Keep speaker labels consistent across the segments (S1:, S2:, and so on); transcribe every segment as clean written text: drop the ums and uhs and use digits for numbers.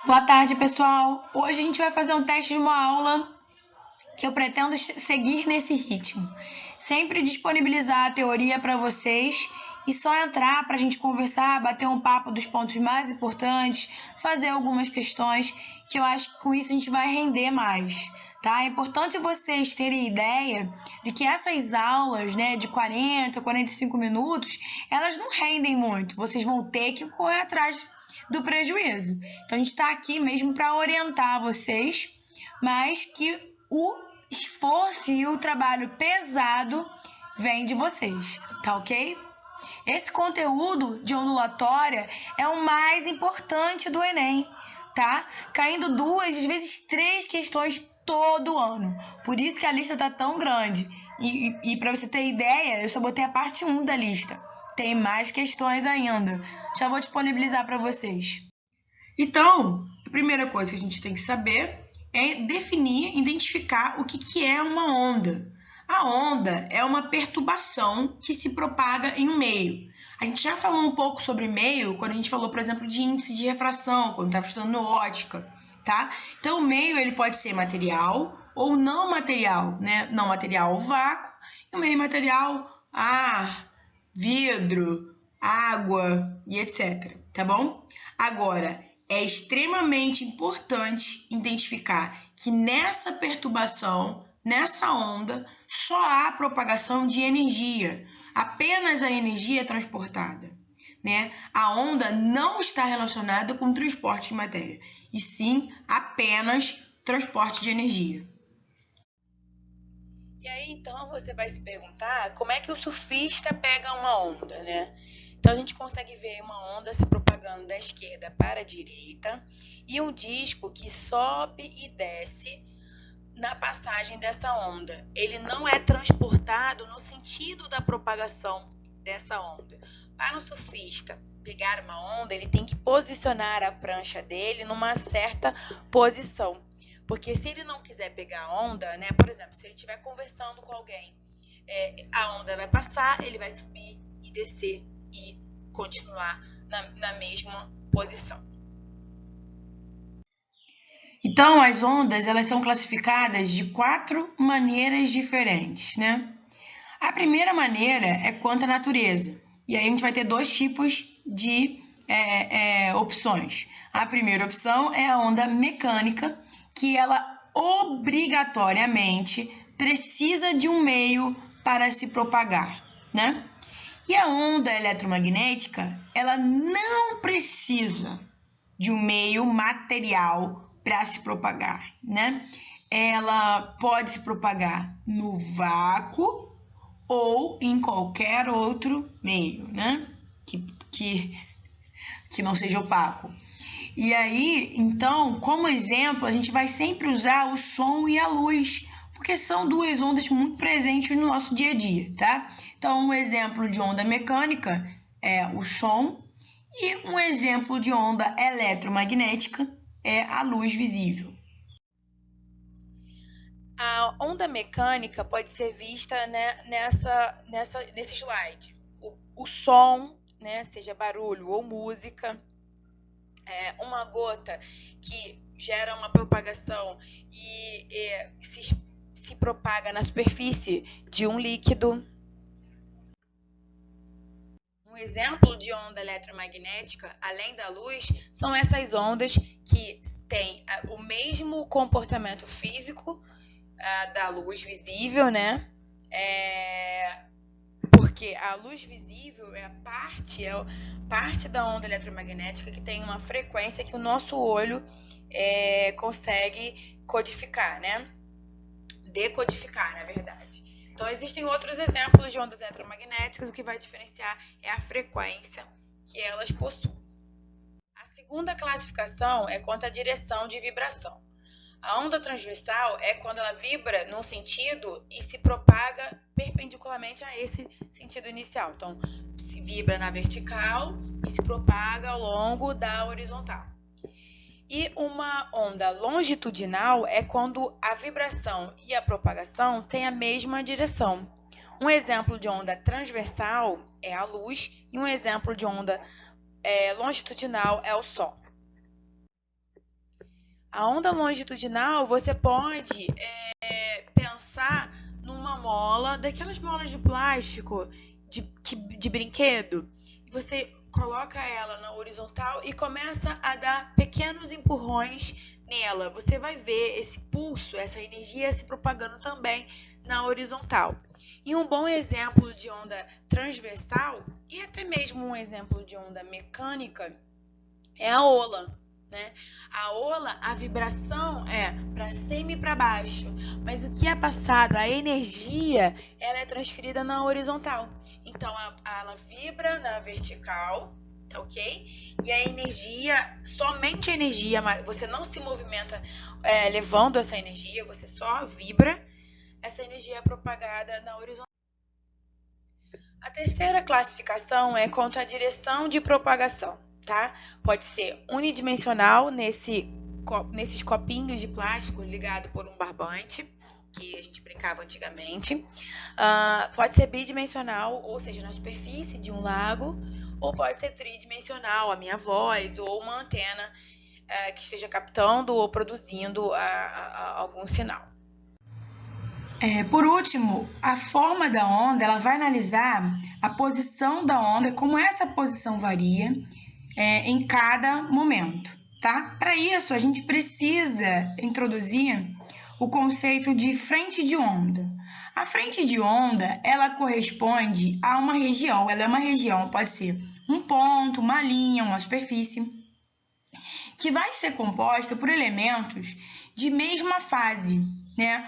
S1: Boa tarde, pessoal. Hoje a gente vai fazer um teste de uma aula que eu pretendo seguir nesse ritmo. Sempre disponibilizar a teoria para vocês e só entrar para a gente conversar, bater um papo dos pontos mais importantes, fazer algumas questões que eu acho que com isso a gente vai render mais. Tá? É importante vocês terem ideia de que essas aulas, de 40, 45 minutos, elas não rendem muito. Vocês vão ter que correr atrás do prejuízo. Então, a gente está aqui mesmo para orientar vocês, mas que o esforço e o trabalho pesado vem de vocês, tá ok? Esse conteúdo de ondulatória é o mais importante do Enem, tá? Caindo 2, às vezes 3 questões todo ano. Por isso que a lista tá tão grande. E para você ter ideia, eu só botei a parte 1 da lista. Tem mais questões ainda. Já vou disponibilizar para vocês. Então, a primeira coisa que a gente tem que saber é definir, identificar o que é uma onda. A onda é uma perturbação que se propaga em um meio. A gente já falou um pouco sobre meio quando a gente falou, por exemplo, de índice de refração, quando estava estudando ótica, tá? Então, o meio ele pode ser material ou não material, né? Não material, vácuo, e o meio material, ar, vidro, água e etc, tá bom? Agora, é extremamente importante identificar que nessa perturbação, nessa onda, só há propagação de energia, apenas a energia é transportada, né? A onda não está relacionada com transporte de matéria, e sim apenas transporte de energia.
S2: E aí, então, você vai se perguntar como é que o surfista pega uma onda, né? Então, a gente consegue ver uma onda se propagando da esquerda para a direita e um disco que sobe e desce na passagem dessa onda. Ele não é transportado no sentido da propagação dessa onda. Para o surfista pegar uma onda, ele tem que posicionar a prancha dele numa certa posição. Porque se ele não quiser pegar a onda, né? Por exemplo, se ele estiver conversando com alguém, a onda vai passar, ele vai subir e descer e continuar na mesma posição.
S1: Então, as ondas elas são classificadas de 4 maneiras diferentes, né? A primeira maneira é quanto à natureza. E aí a gente vai ter 2 tipos de opções. A primeira opção é a onda mecânica, que ela obrigatoriamente precisa de um meio para se propagar, né? E a onda eletromagnética, ela não precisa de um meio material para se propagar, né? Ela pode se propagar no vácuo ou em qualquer outro meio, né? Que não seja opaco. E aí, então, como exemplo, a gente vai sempre usar o som e a luz, porque são 2 ondas muito presentes no nosso dia a dia, tá? Então, um exemplo de onda mecânica é o som e um exemplo de onda eletromagnética é a luz visível.
S2: A onda mecânica pode ser vista, né, nesse slide. O som, né, seja barulho ou música, uma gota que gera uma propagação e se propaga na superfície de um líquido. Um exemplo de onda eletromagnética, além da luz, são essas ondas que têm o mesmo comportamento físico da luz visível, né? Porque a luz visível é parte da onda eletromagnética que tem uma frequência que o nosso olho consegue codificar, né? Decodificar, na verdade. Então, existem outros exemplos de ondas eletromagnéticas, o que vai diferenciar é a frequência que elas possuem. A segunda classificação é quanto à direção de vibração. A onda transversal é quando ela vibra num sentido e se propaga perpendicularmente a esse sentido inicial. Então, se vibra na vertical e se propaga ao longo da horizontal. E uma onda longitudinal é quando a vibração e a propagação têm a mesma direção. Um exemplo de onda transversal é a luz e um exemplo de onda longitudinal é o som. A onda longitudinal, você pode pensar numa mola, daquelas molas de plástico de brinquedo, e você coloca ela na horizontal e começa a dar pequenos empurrões nela. Você vai ver esse pulso, essa energia se propagando também na horizontal. E um bom exemplo de onda transversal, e até mesmo um exemplo de onda mecânica, é a ola, né? A ola, a vibração é para cima e para baixo, mas o que é passado, a energia, ela é transferida na horizontal. Então, ela vibra na vertical, tá ok? E a energia, somente a energia, você não se movimenta levando essa energia, você só vibra. Essa energia é propagada na horizontal. A terceira classificação é quanto à direção de propagação, tá? Pode ser unidimensional nesses copinhos de plástico ligado por um barbante, que a gente brincava antigamente. Pode ser bidimensional, ou seja, na superfície de um lago, ou pode ser tridimensional, a minha voz, ou uma antena que esteja captando ou produzindo algum sinal.
S1: Por último, a forma da onda, ela vai analisar a posição da onda, como essa posição varia em cada momento, tá? Para isso, a gente precisa introduzir o conceito de frente de onda. A frente de onda, ela corresponde a uma região, ela é uma região, pode ser um ponto, uma linha, uma superfície, que vai ser composta por elementos de mesma fase, né?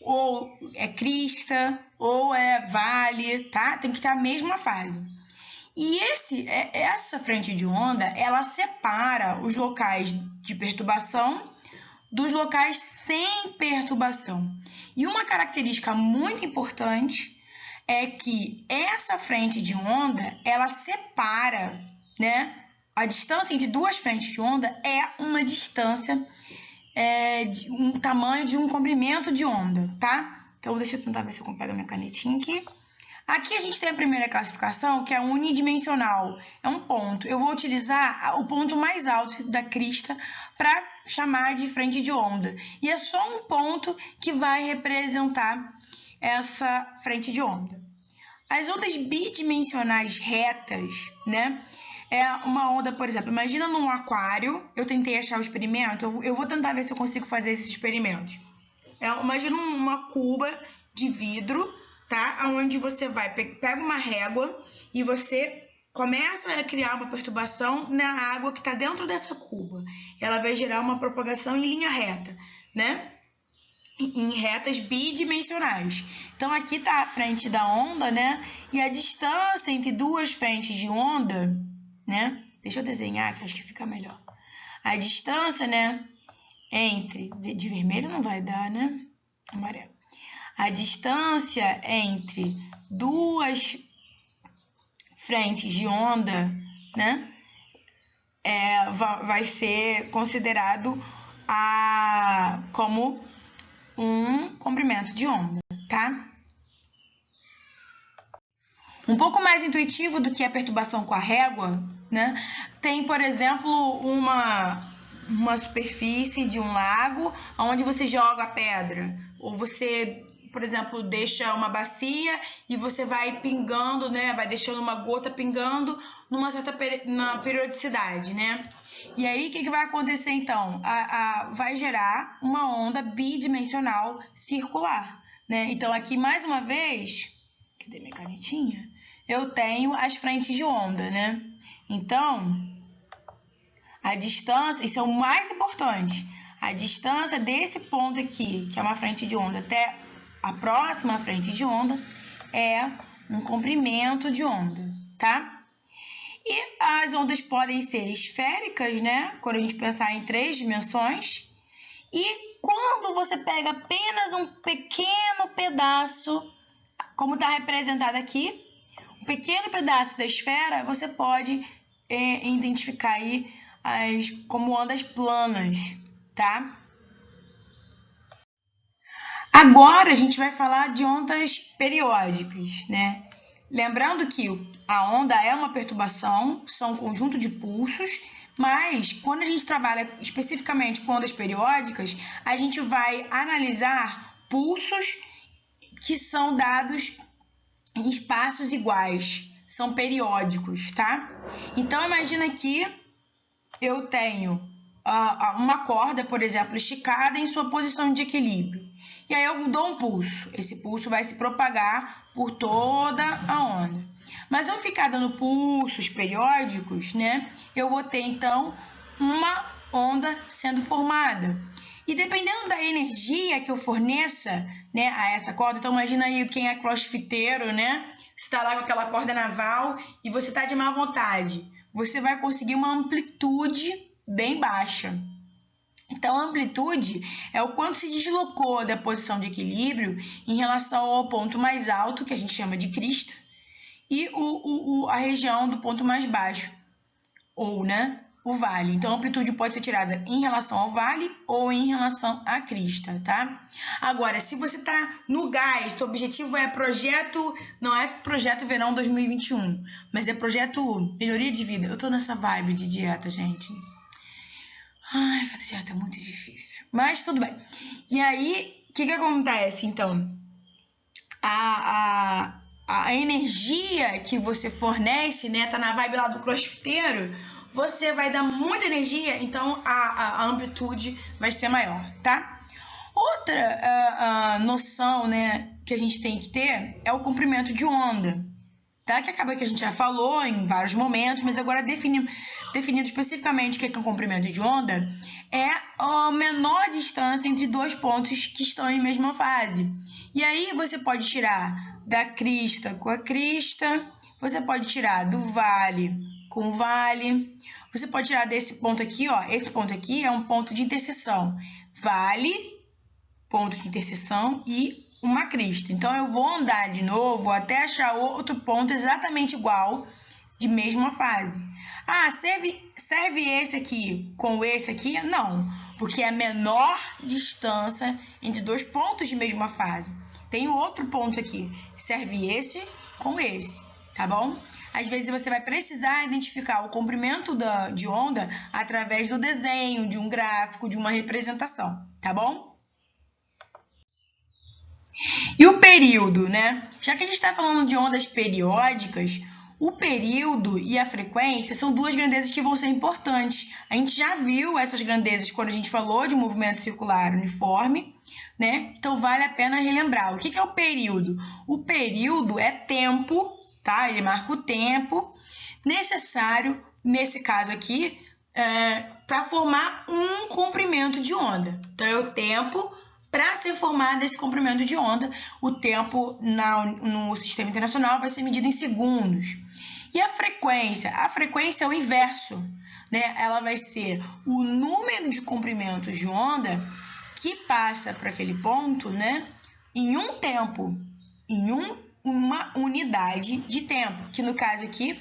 S1: Ou é crista, ou é vale, tá? Tem que estar a mesma fase. E essa frente de onda, ela separa os locais de perturbação dos locais sem perturbação. E uma característica muito importante é que essa frente de onda, ela separa, né? A distância entre duas frentes de onda é uma distância de um tamanho de um comprimento de onda, tá? Então, deixa eu tentar ver se eu pego a minha canetinha aqui. Aqui a gente tem a primeira classificação, que é unidimensional, é um ponto. Eu vou utilizar o ponto mais alto da crista para chamar de frente de onda. E é só um ponto que vai representar essa frente de onda. As ondas bidimensionais retas, né? É uma onda, por exemplo, imagina num aquário, eu tentei achar o experimento, eu vou tentar ver se eu consigo fazer esses experimentos. Imagina uma cuba de vidro, tá? Onde você pega uma régua e você começa a criar uma perturbação na água que está dentro dessa cuba. Ela vai gerar uma propagação em linha reta, né? Em retas bidimensionais. Então, aqui está a frente da onda, né? E a distância entre duas frentes de onda, né? Deixa eu desenhar, que acho que fica melhor. A distância, né? De vermelho não vai dar, né? Amarelo. A distância entre duas frentes de onda, né? Vai ser considerado como um comprimento de onda, tá? Um pouco mais intuitivo do que a perturbação com a régua, né? Tem, por exemplo, uma superfície de um lago onde você joga a pedra, ou você, por exemplo, deixa uma bacia e você vai pingando, né? Vai deixando uma gota pingando numa certa periodicidade, né? E aí, o que vai acontecer, então? Vai gerar uma onda bidimensional circular, né? Então, aqui, mais uma vez, cadê minha canetinha? Eu tenho as frentes de onda, né? Então, a distância, isso é o mais importante, a distância desse ponto aqui, que é uma frente de onda, até a próxima frente de onda, é um comprimento de onda, tá? E as ondas podem ser esféricas, né? Quando a gente pensar em 3 dimensões. E quando você pega apenas um pequeno pedaço, como está representado aqui, um pequeno pedaço da esfera, você pode identificar aí como ondas planas, tá? Agora a gente vai falar de ondas periódicas, né? Lembrando que a onda é uma perturbação, são um conjunto de pulsos, Mas, quando a gente trabalha especificamente com ondas periódicas, a gente vai analisar pulsos que são dados em espaços iguais, são periódicos, tá? Então, imagina que eu tenho uma corda, por exemplo, esticada em sua posição de equilíbrio. E aí eu dou um pulso. Esse pulso vai se propagar por toda a onda. Mas ao ficar dando pulsos periódicos, né, eu vou ter, então, uma onda sendo formada. E dependendo da energia que eu forneça, né, a essa corda, então imagina aí quem é crossfiteiro, né? Você está lá com aquela corda naval e você está de má vontade. Você vai conseguir uma amplitude bem baixa. Então, a amplitude é o quanto se deslocou da posição de equilíbrio em relação ao ponto mais alto, que a gente chama de crista, e a região do ponto mais baixo, ou, né, o vale. Então, a amplitude pode ser tirada em relação ao vale ou em relação à crista, tá? Agora, se você está no gás, seu objetivo é projeto, não é projeto verão 2021, mas é projeto melhoria de vida. Eu tô nessa vibe de dieta, gente. Ai, fazer dieta é muito difícil. Mas tudo bem. E aí, o que acontece, então? A energia que você fornece, né? Tá na vibe lá do crossfiteiro. Você vai dar muita energia, então a amplitude vai ser maior, tá? Outra noção, né, que a gente tem que ter é o comprimento de onda, tá? Que acaba que a gente já falou em vários momentos, mas agora definindo especificamente o que é o comprimento de onda, é a menor distância entre dois pontos que estão em mesma fase. E aí você pode tirar da crista com a crista, você pode tirar do vale com o vale, você pode tirar desse ponto aqui, ó, esse ponto aqui é um ponto de interseção, vale, ponto de interseção e uma crista. Então, eu vou andar de novo até achar outro ponto exatamente igual, de mesma fase. Ah, serve esse aqui com esse aqui? Não, porque é a menor distância entre dois pontos de mesma fase. Tem outro ponto aqui, serve esse com esse, tá bom? Às vezes você vai precisar identificar o comprimento de onda através do desenho, de um gráfico, de uma representação, tá bom? E o período, né? Já que a gente está falando de ondas periódicas, o período e a frequência são duas grandezas que vão ser importantes. A gente já viu essas grandezas quando a gente falou de movimento circular uniforme, né? Então, vale a pena relembrar. O que é o período? O período é tempo, tá? Ele marca o tempo necessário, nesse caso aqui, para formar um comprimento de onda. Então, é o tempo para ser formado esse comprimento de onda. O tempo no sistema internacional vai ser medido em segundos. E a frequência? A frequência é o inverso, né? Ela vai ser o número de comprimentos de onda que passa para aquele ponto, né? Em um tempo, em uma unidade de tempo, que no caso aqui,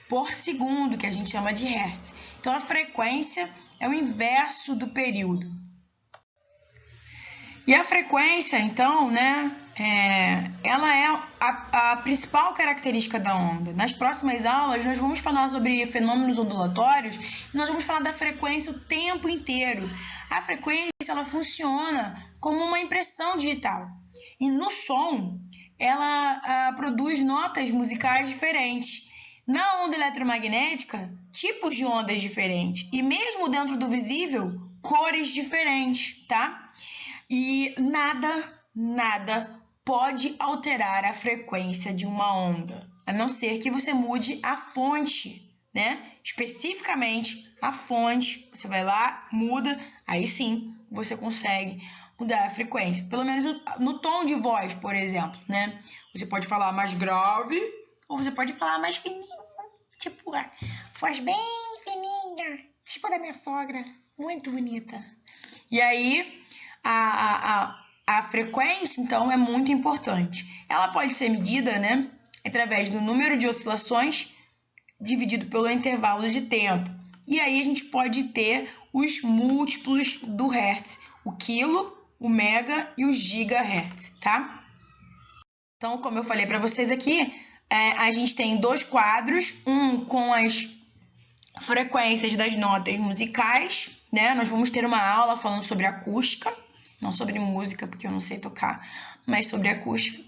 S1: por segundo, que a gente chama de hertz. Então, a frequência é o inverso do período. E a frequência, então, né, ela é a principal característica da onda. Nas próximas aulas, nós vamos falar sobre fenômenos ondulatórios e nós vamos falar da frequência o tempo inteiro. A frequência, ela funciona como uma impressão digital. E no som, ela produz notas musicais diferentes. Na onda eletromagnética, tipos de ondas diferentes. E mesmo dentro do visível, cores diferentes, tá? E nada pode alterar a frequência de uma onda, a não ser que você mude a fonte, né? Especificamente a fonte, você vai lá, muda, aí sim você consegue mudar a frequência. Pelo menos no tom de voz, por exemplo, né? Você pode falar mais grave ou você pode falar mais fininho, tipo, voz bem fininha, tipo da minha sogra, muito bonita. E aí, a frequência, então, é muito importante. Ela pode ser medida, né, através do número de oscilações dividido pelo intervalo de tempo. E aí a gente pode ter os múltiplos do hertz, o quilo, o mega e o gigahertz, tá? Então, como eu falei para vocês aqui, a gente tem dois quadros, um com as frequências das notas musicais, né? Nós vamos ter uma aula falando sobre acústica, não sobre música, porque eu não sei tocar, mas sobre acústica.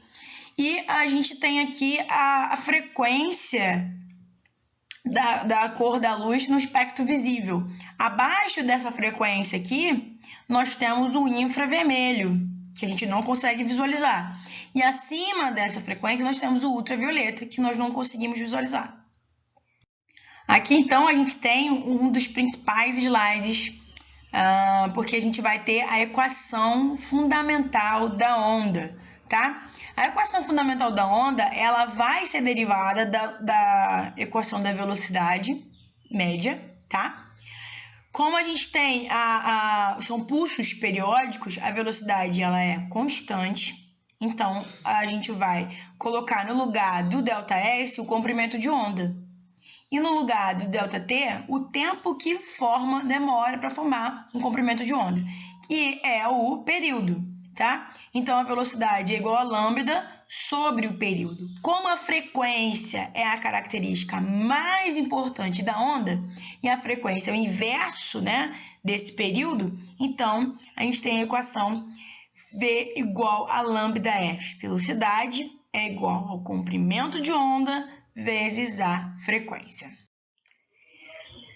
S1: E a gente tem aqui a frequência da cor da luz no espectro visível. Abaixo dessa frequência aqui, nós temos o infravermelho, que a gente não consegue visualizar. E acima dessa frequência, nós temos o ultravioleta, que nós não conseguimos visualizar. Aqui, então, a gente tem um dos principais slides, porque a gente vai ter a equação fundamental da onda, tá? A equação fundamental da onda, ela vai ser derivada da equação da velocidade média, tá? Como a gente tem são pulsos periódicos, a velocidade ela é constante, então a gente vai colocar no lugar do ΔS o comprimento de onda. E no lugar do ΔT, o tempo que demora para formar um comprimento de onda, que é o período, tá? Então, a velocidade é igual a lambda sobre o período. Como a frequência é a característica mais importante da onda, e a frequência é o inverso, né, desse período, então, a gente tem a equação V igual a lambda F. Velocidade é igual ao comprimento de onda vezes a frequência.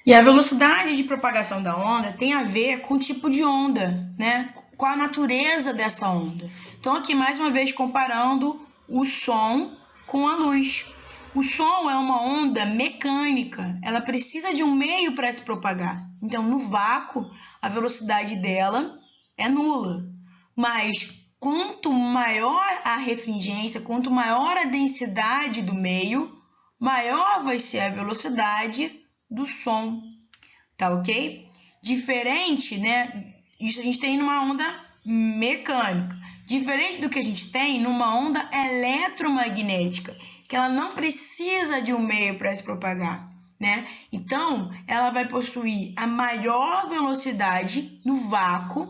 S1: E a velocidade de propagação da onda tem a ver com o tipo de onda, né? Com a natureza dessa onda. Então, aqui mais uma vez comparando o som com a luz. O som é uma onda mecânica, ela precisa de um meio para se propagar. Então, no vácuo, a velocidade dela é nula. Mas quanto maior a refringência, quanto maior a densidade do meio, maior vai ser a velocidade do som, tá ok? Diferente, né? Isso a gente tem numa onda mecânica. Diferente do que a gente tem numa onda eletromagnética, que ela não precisa de um meio para se propagar, né? Então, ela vai possuir a maior velocidade no vácuo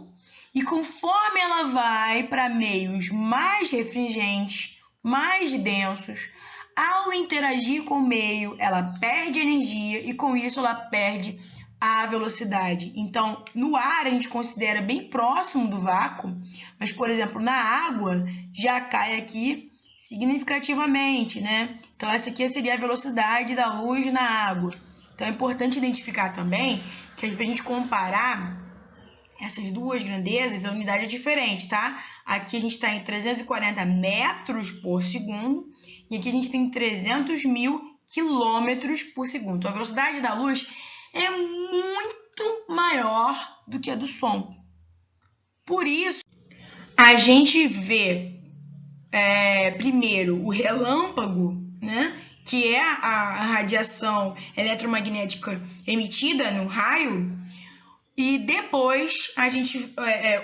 S1: e conforme ela vai para meios mais refringentes, mais densos, ao interagir com o meio, ela perde energia e com isso ela perde a velocidade. Então, no ar a gente considera bem próximo do vácuo, mas, por exemplo, na água já cai aqui significativamente, né? Então, essa aqui seria a velocidade da luz na água. Então, é importante identificar também que para a gente comparar essas duas grandezas, a unidade é diferente, tá? Aqui a gente está em 340 metros por segundo e aqui a gente tem 300 mil quilômetros por segundo. Então, a velocidade da luz é muito maior do que a do som. Por isso, a gente vê primeiro o relâmpago, né? Que é a radiação eletromagnética emitida no raio, e depois a gente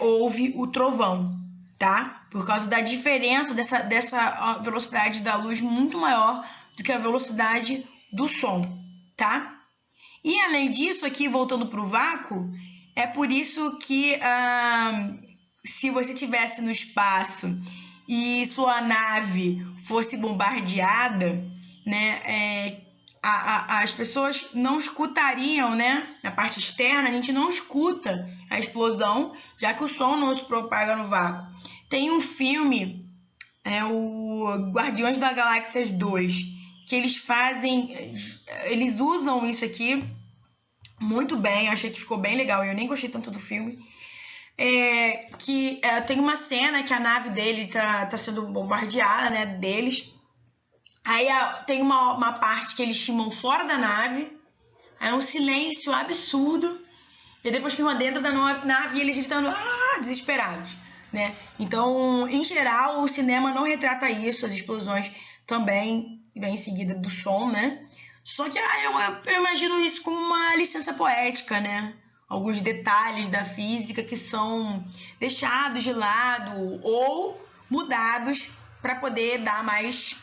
S1: ouve o trovão, tá? Por causa da diferença dessa velocidade da luz muito maior do que a velocidade do som, tá? E além disso, aqui voltando para o vácuo, é por isso que se você estivesse no espaço e sua nave fosse bombardeada, né, as pessoas não escutariam, né? Na parte externa, a gente não escuta a explosão, já que o som não se propaga no vácuo. Tem um filme, o Guardiões da Galáxia 2, que eles usam isso aqui muito bem, eu achei que ficou bem legal, eu nem gostei tanto do filme. Tem uma cena que a nave dele tá sendo bombardeada, né, deles. Aí tem uma parte que eles filmam fora da nave, aí é um silêncio absurdo, e depois filma dentro da nave e eles gritando desesperados, né? Então, em geral, o cinema não retrata isso, as explosões também vêm em seguida do som, né? Só que eu imagino isso como uma licença poética, né? Alguns detalhes da física que são deixados de lado ou mudados para poder dar mais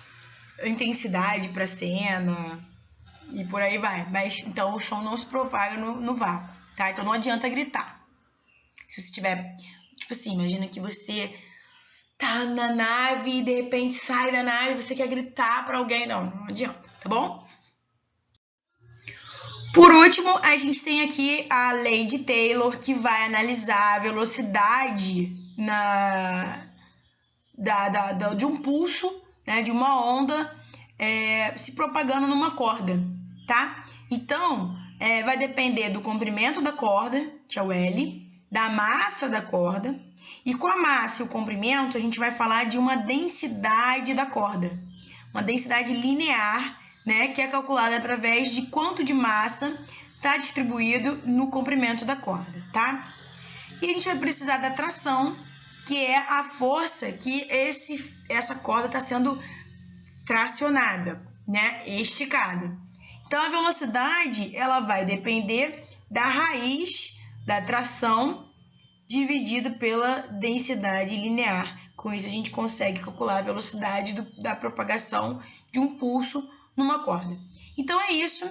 S1: intensidade para a cena e por aí vai. Mas então o som não se propaga no vácuo, tá? Então não adianta gritar. Se você tiver, tipo assim, imagina que você tá na nave e de repente sai da nave e você quer gritar para alguém, não adianta, tá bom? Por último, a gente tem aqui a lei de Taylor, que vai analisar a velocidade de um pulso, né, de uma onda se propagando numa corda, tá? Então, vai depender do comprimento da corda, que é o L, da massa da corda, e com a massa e o comprimento, a gente vai falar de uma densidade da corda, uma densidade linear, né, que é calculada através de quanto de massa está distribuído no comprimento da corda, tá? E a gente vai precisar da tração, que é a força que essa corda está sendo tracionada, né, esticada. Então, a velocidade ela vai depender da raiz da tração dividido pela densidade linear. Com isso, a gente consegue calcular a velocidade da propagação de um pulso numa corda. Então, é isso.